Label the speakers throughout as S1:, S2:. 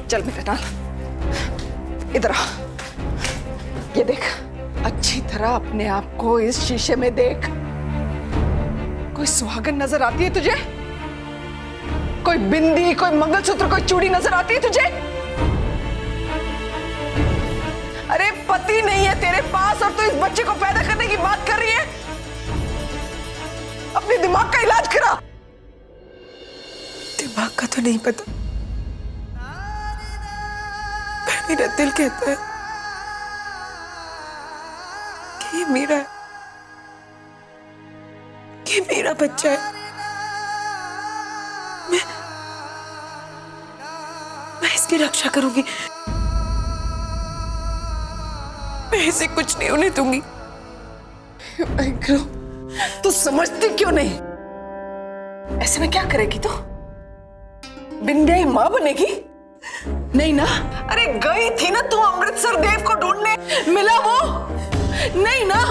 S1: चल मेरे नाल, इधर आ। ये देख, अच्छी तरह अपने आप को इस शीशे में देख। कोई सुहागन नजर आती है तुझे? कोई बिंदी, कोई मंगलसूत्र, कोई चूड़ी नजर आती है तुझे? अरे पति नहीं है तेरे पास और तू इस बच्चे को पैदा करने की बात कर रही है। अपने दिमाग का इलाज करा।
S2: दिमाग का तो नहीं पता, पर मेरा दिल कहता है कि ये मेरा है, ये मेरा बच्चा है। मैं इसकी रक्षा करूंगी, मैं इसे कुछ नहीं होने दूंगी।
S1: तू समझती क्यों नहीं? ऐसे में क्या करेगी तू? बिंदिया मां बनेगी? नहीं ना? अरे गई थी ना तू अमृतसर देव को ढूंढने, मिला वो? नहीं ना?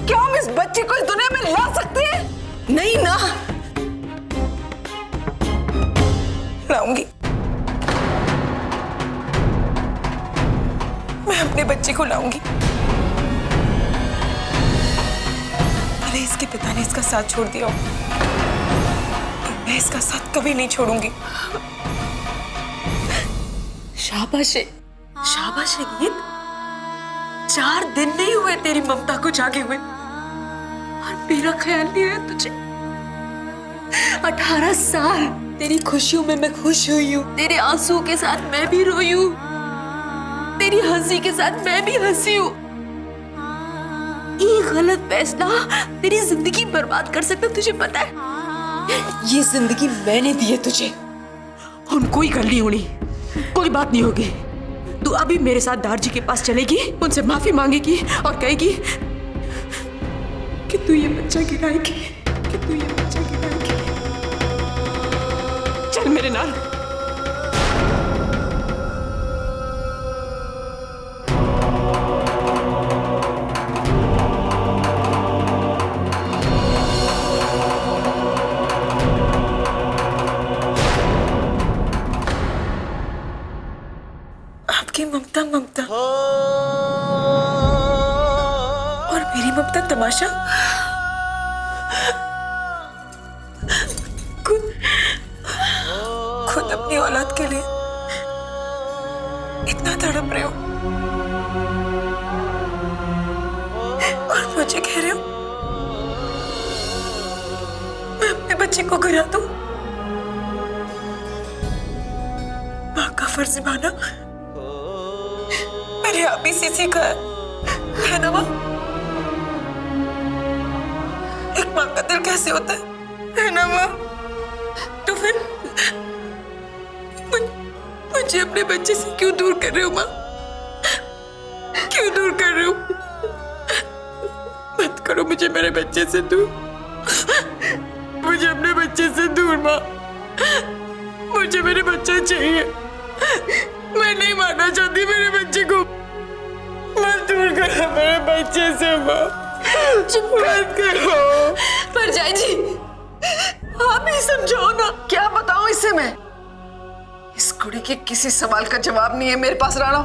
S1: क्या हम इस बच्चे को इस दुनिया में ला सकते हैं? नहीं ना?
S2: लाऊंगी, मैं अपने बच्चे को लाऊंगी। अरे इसके पिता ने इसका साथ छोड़ दिया, पर मैं इसका साथ कभी नहीं छोड़ूंगी। शाबाश है, शाबाश है गीत। 4 दिन नहीं हुए तेरी ममता को जागे हुए और मेरा ख्याल नहीं आया तुझे। 18 साल तेरी खुशियों में मैं खुश हुई हूँ, तेरे आंसुओं के साथ मैं भी रोई हूँ, तेरी हंसी के साथ मैं भी हंसी हूँ। ये गलत फैसला तेरी जिंदगी बर्बाद कर सकता, तुझे पता है? ये जिंदगी मैंने दी है तुझे, उन कोई गल नहीं होनी, कोई बात नहीं होगी। तू अभी मेरे साथ दारजी के पास चलेगी, उनसे माफी मांगेगी और कहेगी कि तू ये बच्चा गिराएगी, कि तू ये बच्चा गिराएगी। चल मेरे नाल। आपकी ममता ममता और मेरी ममता तमाशा। खुद अपनी औलाद के लिए इतना तड़प रहे हो और मुझे कह रहे हो मैं अपने बच्चे को गिरा दूं। मां का फर्ज निभाना मैंने आप ही से सीखा है ना मां? एक मां का दिल कैसे होता है ना मां? तो फिर मुझे अपने बच्चे से क्यों दूर कर रहे हो मां? क्यों दूर कर रहे हो? मत करो मुझे मेरे बच्चे से दूर, मुझे अपने बच्चे से दूर मां। मुझे मेरे बच्चा चाहिए, मैं नहीं मारना चाहती मेरे बच्चे को। मत दूर करो मेरे बच्चे से मां, मत करो।
S1: परजाई जी, आप ही समझाओ ना, क्या बताऊं इसे मैं? इस कुड़ी के किसी सवाल का जवाब नहीं है मेरे पास राणा।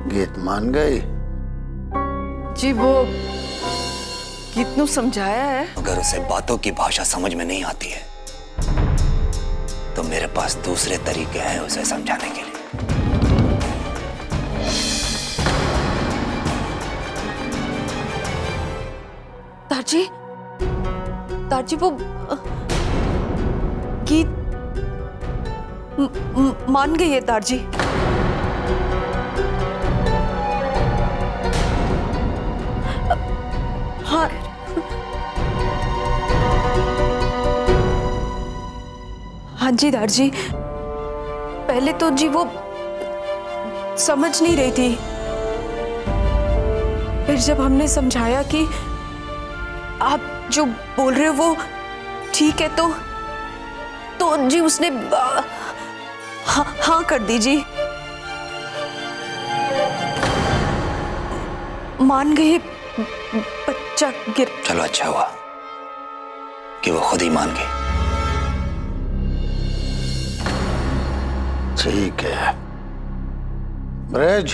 S3: गीत मान गई?
S1: जी वो गीत नू समझाया है।
S4: अगर उसे बातों की भाषा समझ में नहीं आती है तो मेरे पास दूसरे तरीके हैं उसे समझाने के लिए।
S2: दारजी वो गीत मान गई है दारजी। हाँ हाँ जी दादाजी, पहले तो जी वो समझ नहीं रही थी, फिर जब हमने समझाया कि आप जो बोल रहे हो वो ठीक है तो जी उसने हाँ कर दी जी, मान गए, बच्चा गिर।
S4: चलो अच्छा हुआ कि वो खुद ही मान गई।
S3: ठीक है ब्रज,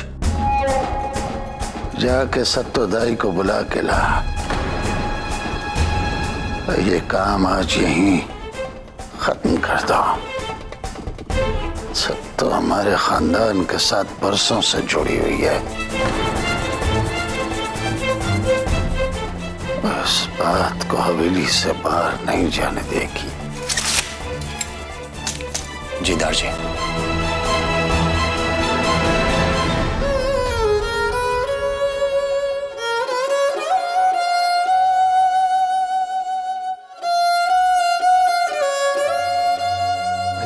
S3: जाके सत्तोदाई को बुला के ला। ये काम आज यहीं खत्म कर दो। सत्तो हमारे खानदान के साथ बरसों से जुड़ी हुई है, इस बात को हवेली से बाहर नहीं जाने देगी।
S4: जी दादाजी।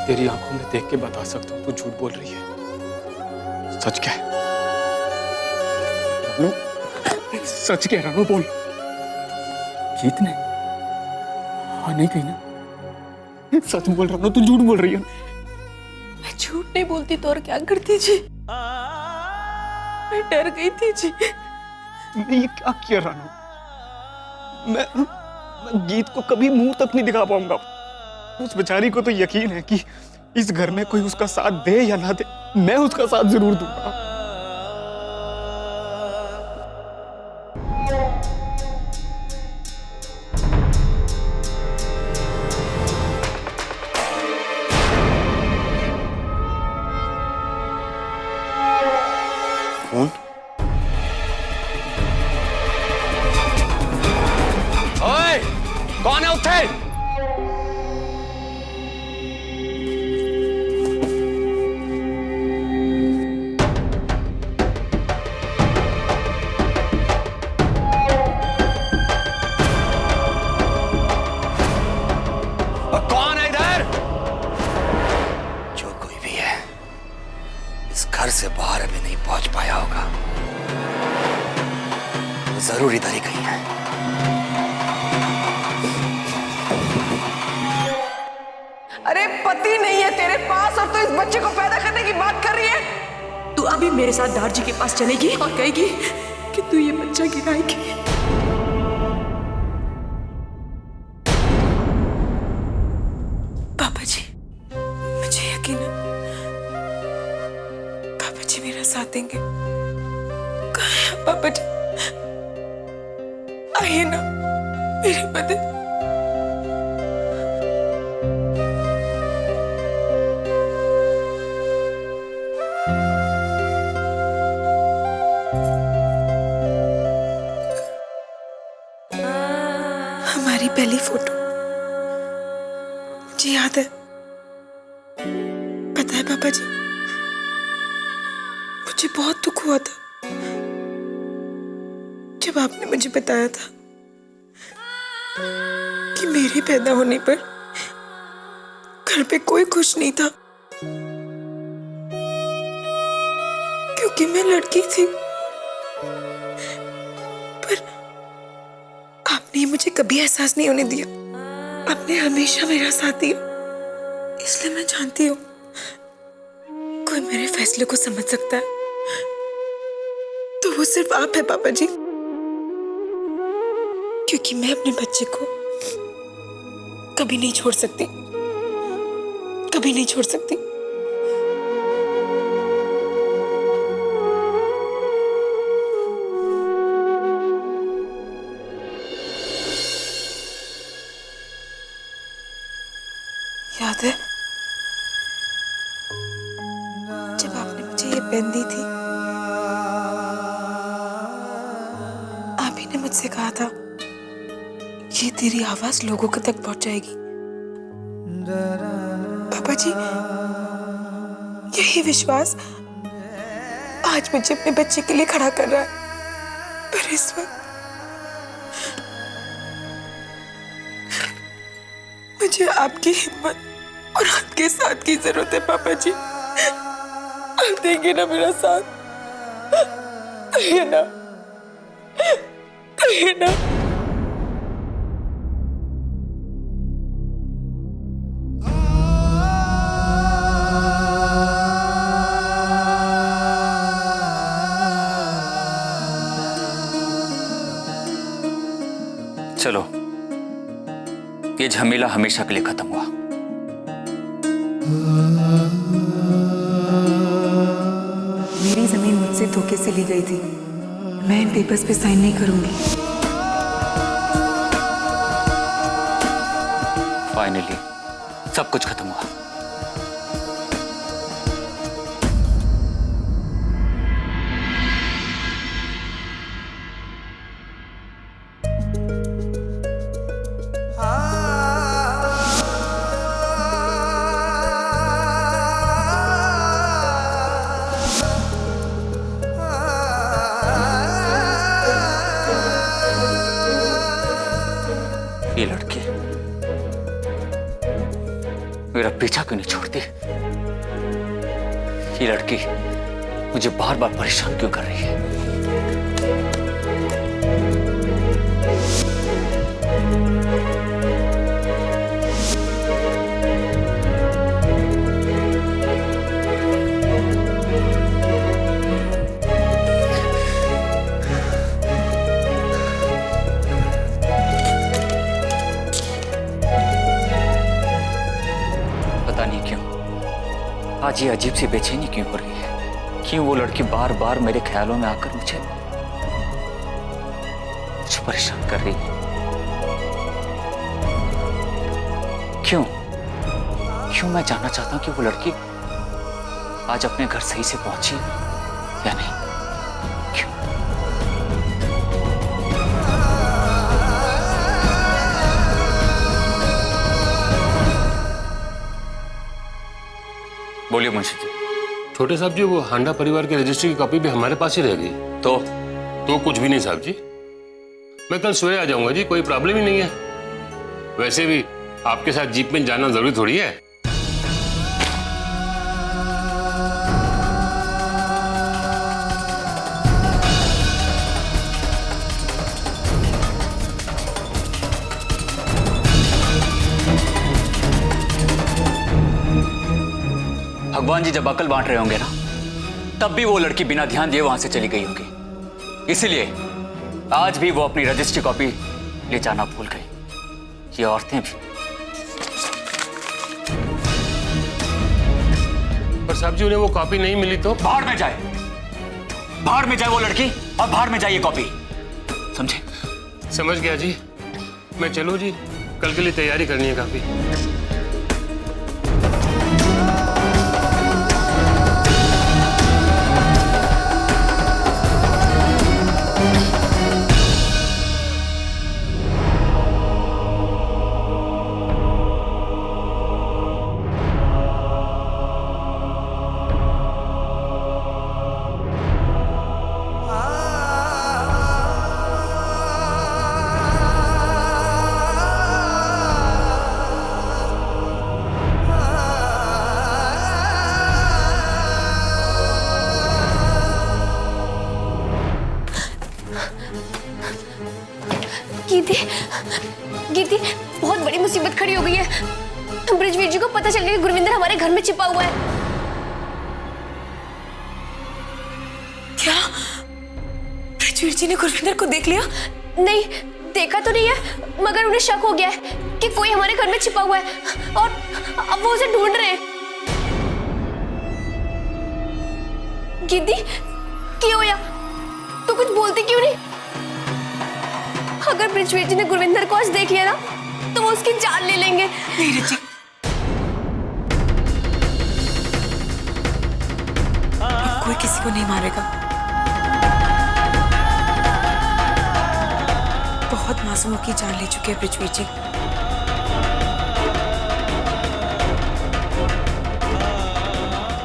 S5: तेरी आंखों में देख के बता सकता हूँ तू झूठ बोल रही है। सच कह रानू, सच कह रानू, बोल। गीत ने हाँ नहीं कही ना? सच बोल रानू, तू झूठ बोल रही है।
S2: मैं झूठ नहीं बोलती तो और क्या करती जी, मैं डर गई थी जी।
S5: मैं ये क्या किया रानू? मैं गीत को कभी मुंह तक नहीं दिखा पाऊंगा। उस बेचारी को तो यकीन है कि इस घर में कोई उसका साथ दे या ना दे, मैं उसका साथ जरूर दूंगा।
S4: कौन? ओए, कौन है? उठे। घर से बाहर अभी नहीं पहुंच पाया होगा, वो जरूर इधर ही कहीं है।
S1: अरे पति नहीं है तेरे पास और तू इस बच्चे को पैदा करने की बात कर रही है।
S2: तू अभी मेरे साथ दादाजी के पास चलेगी और कहेगी कि तू ये बच्चा गिराएगी। पापा जी, मुझे यकीन है पापा जी मेरा साथ देंगे। कहाँ है पापा जी? आइए ना मेरी मदद। हमारी पहली फोटो मुझे याद है, पता है पापा जी, मुझे बहुत दुख हुआ था जब आपने मुझे बताया था कि मेरे पैदा होने पर घर पे कोई खुश नहीं था क्योंकि मैं लड़की थी। पर आपने मुझे कभी एहसास नहीं होने दिया, आपने हमेशा मेरा साथ दिया। इसलिए मैं जानती हूँ कोई मेरे फैसले को समझ सकता है तो वो सिर्फ आप है पापा जी, क्योंकि मैं अपने बच्चे को कभी नहीं छोड़ सकती, कभी नहीं छोड़ सकती। याद है जब आपने मुझे ये पेन दी थी, आप ही ने मुझसे कहा था ये तेरी आवाज लोगों के तक पहुंचाएगी। पापा जी, यही विश्वास आज मुझे अपने बच्चे के लिए खड़ा कर रहा है। पर इस वक्त मुझे आपकी हिम्मत और आपके साथ की जरूरत है पापा जी। आप देंगे ना मेरा साथ? है ना? है ना?
S4: चलो, ये झमेला हमेशा के लिए खत्म हुआ।
S6: मेरी जमीन मुझसे धोखे से ली गई थी। मैं इन पेपर्स पे साइन नहीं करूंगी।
S4: फाइनली सब कुछ खत्म हुआ। ये लड़की मेरा पीछा क्यों नहीं छोड़ती? ये लड़की मुझे बार बार परेशान क्यों कर रही है? पता नहीं क्यों आज ये अजीब सी बेचैनी क्यों हो रही है? क्यों वो लड़की बार बार मेरे ख्यालों में आकर मुझे परेशान कर रही है? क्यों क्यों मैं जानना चाहता हूं कि वो लड़की आज अपने घर सही से पहुंची या नहीं। क्यों? बोलिए मुंशी जी।
S7: छोटे साहब जी, वो हांडा परिवार के रजिस्ट्री की कॉपी भी हमारे पास ही रह गई। तो कुछ भी नहीं साहब जी, मैं कल सुबह आ जाऊंगा जी, कोई प्रॉब्लम ही नहीं है। वैसे भी आपके साथ जीप में जाना जरूरी थोड़ी है।
S4: भगवान जी जब अकल बांट रहे होंगे ना, तब भी वो लड़की बिना ध्यान दिए वहां से चली गई होगी। इसीलिए आज भी वो अपनी रजिस्ट्री कॉपी ले जाना भूल गई। ये औरतें भी।
S7: पर साहब जी, उन्हें वो कॉपी नहीं मिली तो?
S4: बाहर में जाए, बाहर में जाए वो लड़की, और बाहर में जाए ये कॉपी। समझे?
S7: समझ गया जी। मैं चलूं जी, कल के लिए तैयारी करनी है काफी।
S8: कीर्ति, बहुत बड़ी मुसीबत खड़ी हो गई है। ब्रिजवीर जी को पता चल गया कि गुरविंदर हमारे घर में छिपा हुआ है।
S2: क्या ब्रिजवीर जी ने गुरविंदर को देख लिया?
S8: नहीं, देखा तो नहीं है, मगर उन्हें शक हो गया है कि कोई हमारे घर में छिपा हुआ है और अब वो उसे ढूंढ रहे हैं। कीर्ति, क्यों या तू कुछ बोलती क्यों नहीं? अगर ब्रिजवीर जी ने गुरविंदर को आज देख लिया ना, तो वो उसकी जान ले लेंगे।
S2: नहीं रची, कोई किसी को नहीं मारेगा। बहुत मासूमों की जान ले चुके हैं ब्रिजवीर जी।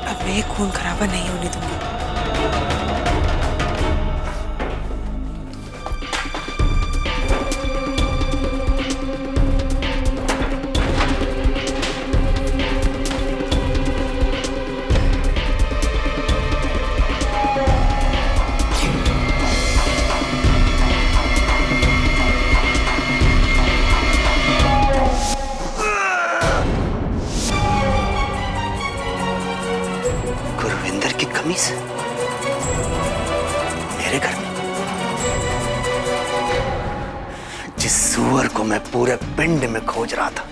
S2: अब मैं खून खराबा नहीं होने दूंगी।
S3: बदतमीज, मेरे घर में? जिस सुअर को मैं पूरे पिंड में खोज रहा था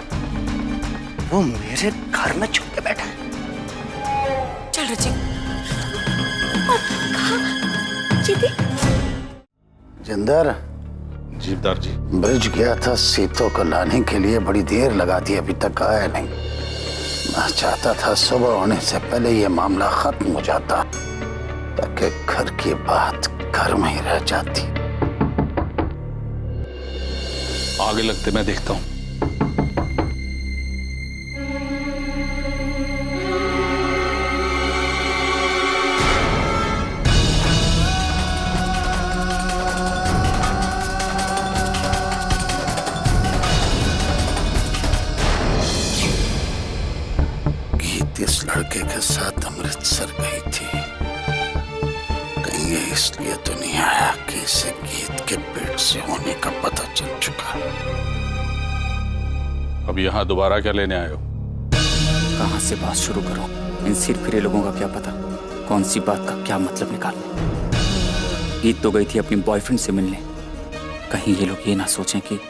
S3: वो मेरे घर में छुप के बैठा है।
S2: चल रुचि।
S8: जीती
S3: जिंदर,
S7: जीवदार जी।
S3: ब्रिज गया था सीतों को लाने के लिए, बड़ी देर लगा दी, अभी तक आया नहीं। मैं चाहता था सुबह होने से पहले ये मामला खत्म हो जाता ताकि घर की बात घर में ही रह जाती।
S7: आगे लगते मैं देखता हूं।
S3: गीत इस लड़के के साथ अमृतसर गई थी, कहीं ये इसलिए तो नहीं आया कि इसे गीत के पेट से होने का पता चल चुका।
S7: अब यहाँ दोबारा क्या लेने आए हो?
S4: कहां से बात शुरू करूं? इन सिर फिरे लोगों का क्या पता कौन सी बात का क्या मतलब निकालने। गीत तो गई थी अपनी बॉयफ्रेंड से मिलने, कहीं ये लोग ये ना सोचें कि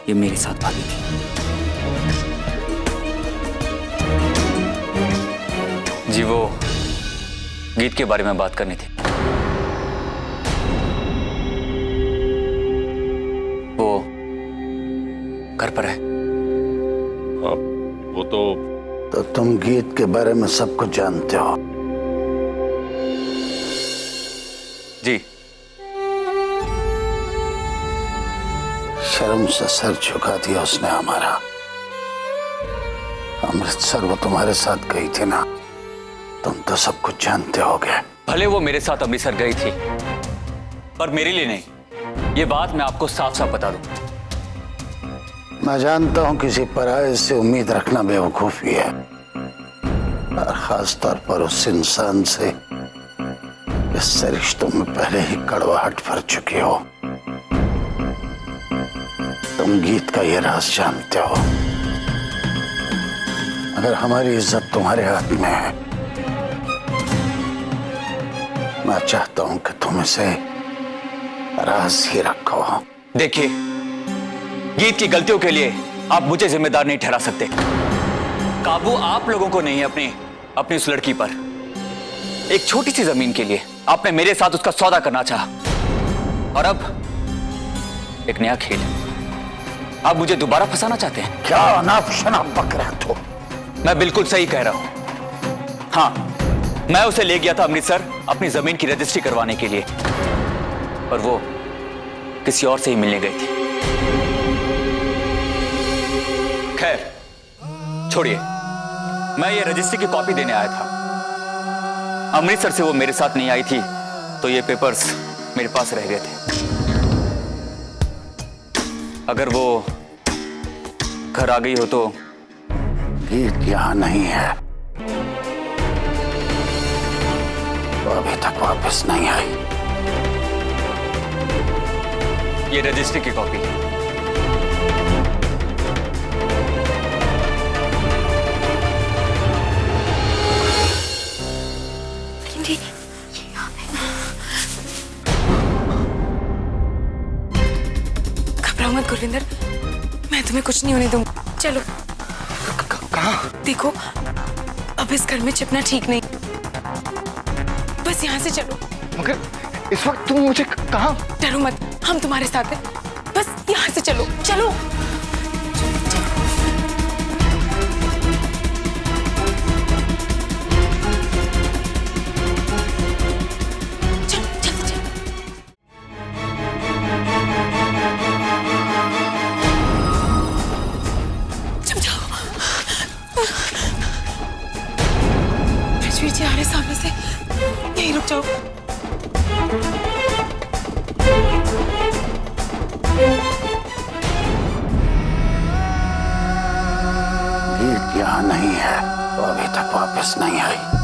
S4: ये मेरे साथ भागी थी। जी वो गीत के बारे में बात करनी थी। वो घर पर है।
S7: वो
S3: तो तुम गीत के बारे में सब कुछ जानते हो?
S4: जी।
S3: शर्म से सर झुका दिया उसने हमारा। अमृतसर वो तुम्हारे साथ गई थी ना, तुम तो सब कुछ जानते होगे।
S4: भले वो मेरे साथ अमृतसर गई थी पर मेरे लिए नहीं। ये बात मैं आपको साफ साफ बता दूं।
S3: मैं जानता हूं किसी पराये से उम्मीद रखना बेवकूफी है, और खास तौर पर उस इंसान से जिससे रिश्तों में पहले ही कड़वाहट भर चुकी हो। तुम गीत का ये राज जानते हो। अगर हमारी इज्जत तुम्हारे हाथ में है, मैं चाहता हूं कि तुम इसे राज ही रखो।
S4: देखिए, गीत की गलतियों के लिए आप मुझे जिम्मेदार नहीं ठहरा सकते। काबू आप लोगों को नहीं है अपनी उस लड़की पर। एक छोटी सी जमीन के लिए आपने मेरे साथ उसका सौदा करना चाहा, और अब एक नया खेल आप मुझे दोबारा फंसाना चाहते हैं।
S3: क्या अनाप शनाप बक रहे हो?
S4: मैं बिल्कुल सही कह रहा हूं। हाँ, मैं उसे ले गया था अमृतसर अपनी जमीन की रजिस्ट्री करवाने के लिए, और वो किसी और से ही मिलने गई थी। खैर छोड़िए, मैं ये रजिस्ट्री की कॉपी देने आया था। अमृतसर से वो मेरे साथ नहीं आई थी तो ये पेपर्स मेरे पास रह गए थे। अगर वो घर आ गई हो तो।
S3: गीत यहां नहीं है, वो अभी तक वापस नहीं आई।
S4: ये रजिस्ट्री की कॉपी।
S2: घबराओ मत गुरविंदर, मैं तुम्हें कुछ नहीं होने दूंगी। चलो।
S5: कहाँ?
S2: देखो, अब इस घर में छिपना ठीक नहीं, बस यहाँ से चलो।
S5: मगर इस वक्त तुम मुझे कहाँ?
S2: डरो मत, हम तुम्हारे साथ हैं, बस यहाँ से चलो। चलो जी आ रहे सामने से, यहीं रुक जाओ।
S3: गीत यहाँ नहीं है, वो अभी तक वापस नहीं आई।